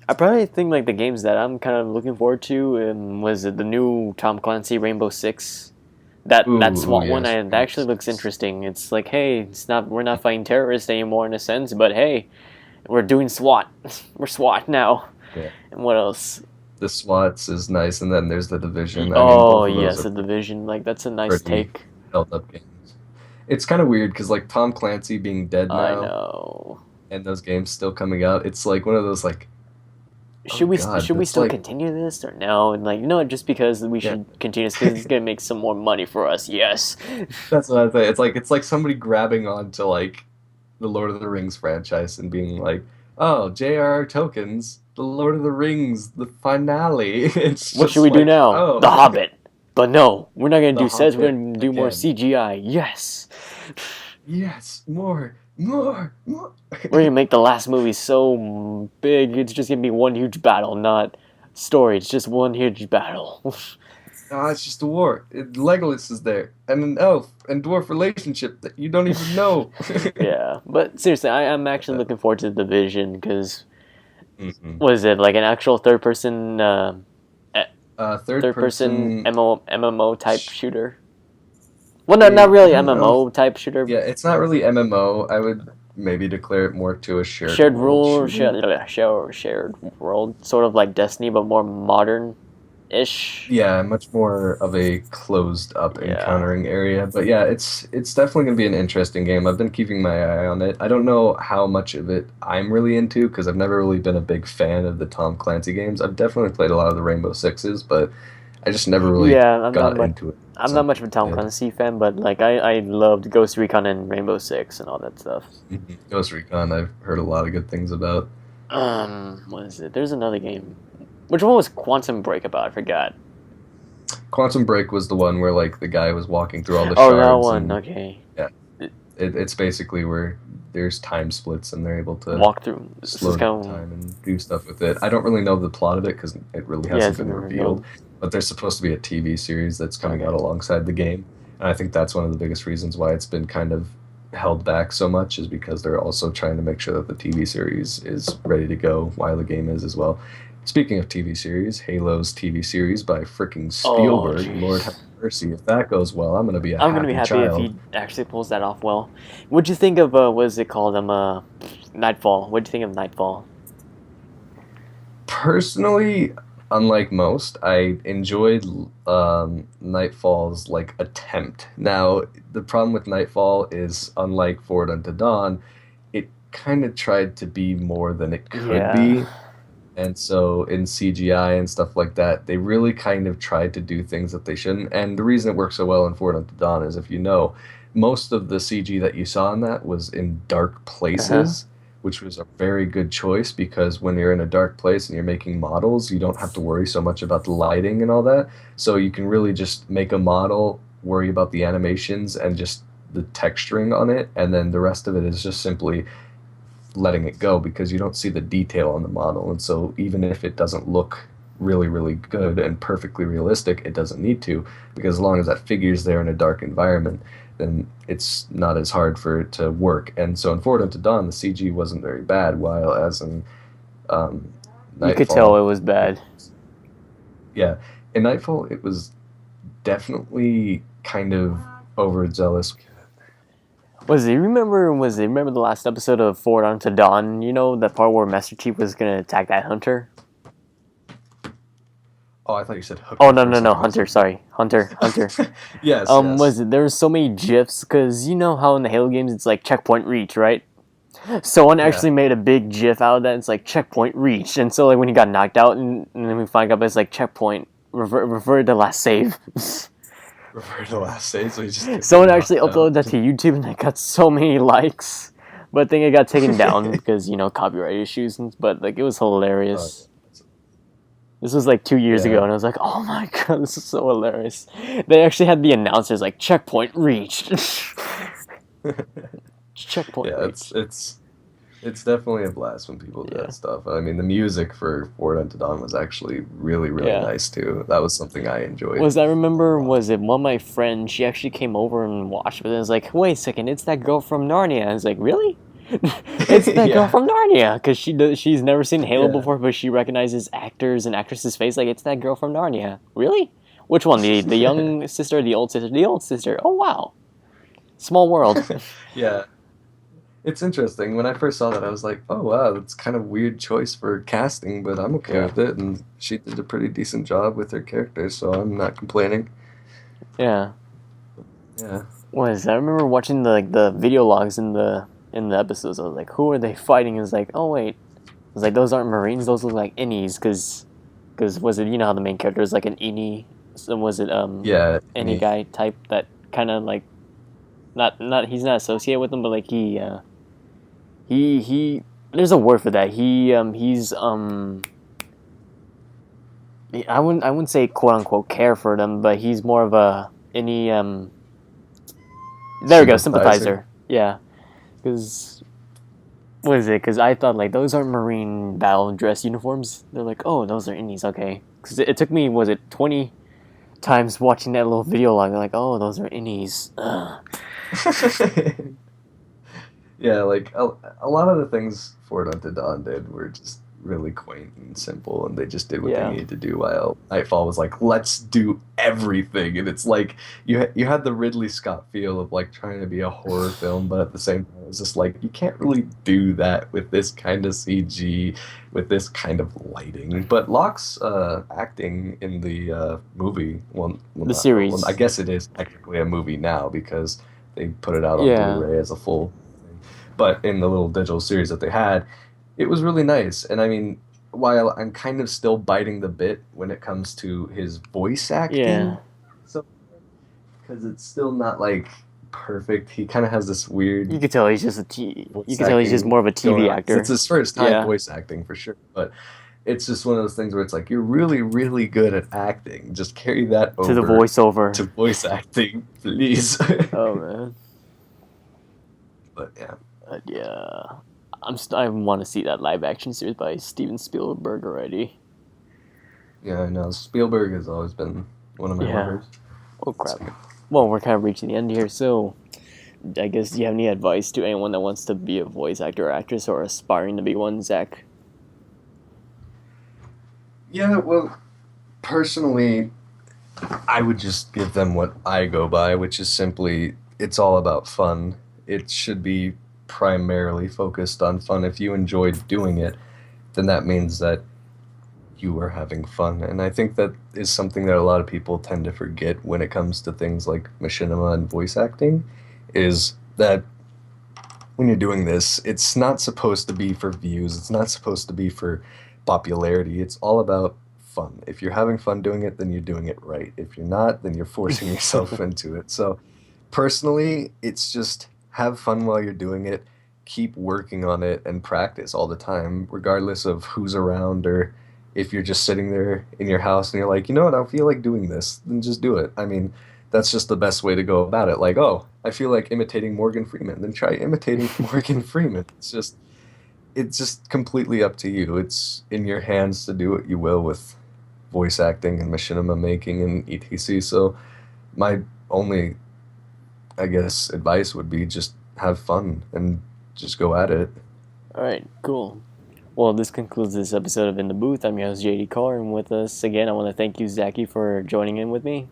I probably think like the games that I'm kind of looking forward to was it the new Tom Clancy Rainbow Six. That SWAT one, yes, that actually looks interesting. It's like, hey, we're not fighting terrorists anymore in a sense, but hey, we're doing SWAT. We're SWAT now. Yeah. And what else? The SWATs is nice, and then there's the Division. Oh both of those yes, are the Division. Like that's a nice pretty take. held up games. It's kind of weird, because like Tom Clancy being dead now, I know. and those games still coming out, it's like one of those like, Should we God, should we that's still like- continue this or no? And like, no, just because we should continue this because it's gonna make some more money for us. Yes. that's what I think. It's like somebody grabbing onto like the Lord of the Rings franchise and being like, oh, J.R.R. Tolkien's The Lord of the Rings, the finale. It's What just should we do like, now? oh. The Hobbit. But no, we're not gonna The do sets. We're Hobbit gonna do more again. CGI. Yes. Yes, more. We're gonna make the last movie so big. It's just gonna be one huge battle, not story. It's just one huge battle. No, it's just a war. Legolas is there, and an elf and dwarf relationship that you don't even know. Yeah, but seriously, I'm actually looking forward to the Division because Mhm. what is it like an actual third person Third person. MMO type shooter? Well, no, not really I don't know. MMO type shooter. Yeah, it's not really MMO. I would maybe declare it more to a shared Shared world rule, shooter. shared world, sort of like Destiny, but more modern-ish. Yeah, much more of a closed up Yeah. encountering area. But yeah, it's definitely going to be an interesting game. I've been keeping my eye on it. I don't know how much of it I'm really into, because I've never really been a big fan of the Tom Clancy games. I've definitely played a lot of the Rainbow Sixes, but I just never really Yeah, I'm got not into it. I'm not much of a Tom Yeah. Clancy fan, but like I loved Ghost Recon and Rainbow Six and all that stuff. Ghost Recon, I've heard a lot of good things about. What is it? There's another game. Which one was Quantum Break about? I forgot. Quantum Break was the one where like the guy was walking through all the Oh, that shards, one. and Okay. yeah, it's basically where there's time splits and they're able to Walk through. This is slow down kind of time and do stuff with it. I don't really know the plot of it because it really yeah, hasn't it's been been revealed. revealed. But there's supposed to be a TV series that's coming Okay. out alongside the game, and I think that's one of the biggest reasons why it's been kind of held back so much is because they're also trying to make sure that the TV series is ready to go while the game is as well. Speaking of TV series, Halo's TV series by fricking Oh, Spielberg, Lord have jeez. mercy. If that goes well, I'm gonna be a I'm gonna be happy happy if child. he actually pulls that off well. What'd you think of what is it called? Nightfall. What'd you think of Nightfall? Personally, unlike most, I enjoyed Nightfall's like attempt. Now, the problem with Nightfall is, unlike Forward Unto Dawn, it kind of tried to be more than it could Yeah. be. And so in CGI and stuff like that, they really kind of tried to do things that they shouldn't. And the reason it works so well in Forward Unto Dawn is, if you know, most of the CG that you saw in that was in dark Uh-huh. places, which was a very good choice because when you're in a dark place and you're making models, you don't have to worry so much about the lighting and all that. So you can really just make a model, worry about the animations and just the texturing on it, and then the rest of it is just simply letting it go because you don't see the detail on the model. And so even if it doesn't look really, really good and perfectly realistic, it doesn't need to, because as long as that figure's there in a dark environment, then it's not as hard for it to work. And so in Forward Unto Dawn, the CG wasn't very bad, while as in um, You could tell it Nightfall, was it, bad. yeah, in Nightfall, it was definitely kind of overzealous. Remember the last episode of Forward Unto Dawn? You know, the part where Master Chief was gonna attack that hunter? Oh, I thought you said Oh hooker no for a no no, second. I was Hunter, sorry. Hunter. like, yes, yes. Was it there were so many GIFs because you know how in the Halo games it's like checkpoint reach, right? Someone Yeah. actually made a big GIF out of that. It's like checkpoint reach, and so like when he got knocked out, and then we find out it's like checkpoint revert to last save. Revert to last save, so he just kept Someone getting actually knocked out. uploaded that to YouTube, and it got so many likes. But I think it got taken down because copyright issues. But like it was Uh, hilarious. This was like 2 years ago, yeah. and I was like, "Oh my god, this is so hilarious!" They actually had the announcers like checkpoint reached. Checkpoint Yeah, reached. it's definitely a blast when people do Yeah, that stuff. I mean, the music for Forward Unto Dawn was actually really, really yeah. nice too. That was something I enjoyed Was I a remember? lot. Was it one of my friends? She actually came over and watched, but it was like, "Wait a second, it's that girl from Narnia." I was like, "Really?" It's that girl Yeah, from Narnia because she's never seen Halo yeah. before, but she recognizes actors and actresses' face. Like it's that girl from Narnia. Really? Which one? The young sister, or the old sister? The old sister. Oh wow, small world. Yeah. It's interesting. When I first saw that, I was like, "Oh wow, that's kind of weird choice for casting," but I'm okay Yeah, with it. And she did a pretty decent job with her character, so I'm not complaining. yeah. Yeah. I remember watching the video logs in the episodes. I was like, who are they fighting? It's like, oh wait, it's like those aren't Marines. Those look like innies because was it how the main character is like an innie? So was it Yeah. any guy type that kind of like not he's not associated with them, but like he there's a word for that. I wouldn't say quote unquote care for them, but he's more of a any there we go, Sympathizer. sympathizer. Yeah, because what is it? Because I thought like those aren't Marine battle dress uniforms. They're like, oh, those are innies. Okay, because it took me, was it 20 times watching that little video log. They're like, oh, those are innies. Ugh. Yeah, like a lot of the things Forward Unto Dawn did were just really quaint and simple, and they just did what they Yeah, needed to do. While Nightfall was like, let's do everything, and it's like you had the Ridley Scott feel of like trying to be a horror film, but at the same time, it's just like you can't really do that with this kind of CG, with this kind of lighting. But Locke's acting in the movie, well, the not, well, I series. guess it is technically a movie now because they put it out on Yeah, Blu-ray as a full. But in the little digital series that they had, it was really nice. And I mean, while I'm kind of still biting the bit when it comes to his voice yeah, acting, so because it's still not like perfect. He kind of has this weird You could tell he's just a T. voice You could tell he's just acting more of a going TV on. actor. It's his first time Yeah. voice acting for sure, but it's just one of those things where it's like you're really, really good at acting. Just carry that To the over voiceover. to voice acting, please. Oh man. But yeah, Yeah. I want to see that live action series by Steven Spielberg already. yeah, I know. Spielberg has always been one of my Yeah. lovers. Oh crap. Well, we're kind of reaching the end here, so I guess do you have any advice to anyone that wants to be a voice actor or actress or aspiring to be one, Zach? Yeah, well, personally, I would just give them what I go by, which is simply it's all about fun. It should be primarily focused on fun. If you enjoy doing it, then that means that you are having fun. And I think that is something that a lot of people tend to forget when it comes to things like machinima and voice acting, is that when you're doing this, it's not supposed to be for views, it's not supposed to be for popularity. It's all about fun. If you're having fun doing it, then you're doing it right. If you're not, then you're forcing yourself into it. So, personally, it's just have fun while you're doing it, keep working on it, and practice all the time, regardless of who's around or if you're just sitting there in your house and you're like, you know what, I don't feel like doing this, then just do it. I mean, that's just the best way to go about it. Like, oh, I feel like imitating Morgan Freeman, then try imitating Morgan Freeman. It's just completely up to you. It's in your hands to do what you will with voice acting and machinima making and etc. So my only, I guess, advice would be just have fun and just go at it. All right, cool. Well, this concludes this episode of In the Booth. I'm your host, JD Carr, and with us again, I want to thank you, Zachy, for joining in with me.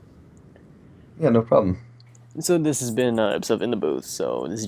Yeah, no problem. So this has been an episode of In the Booth. So this is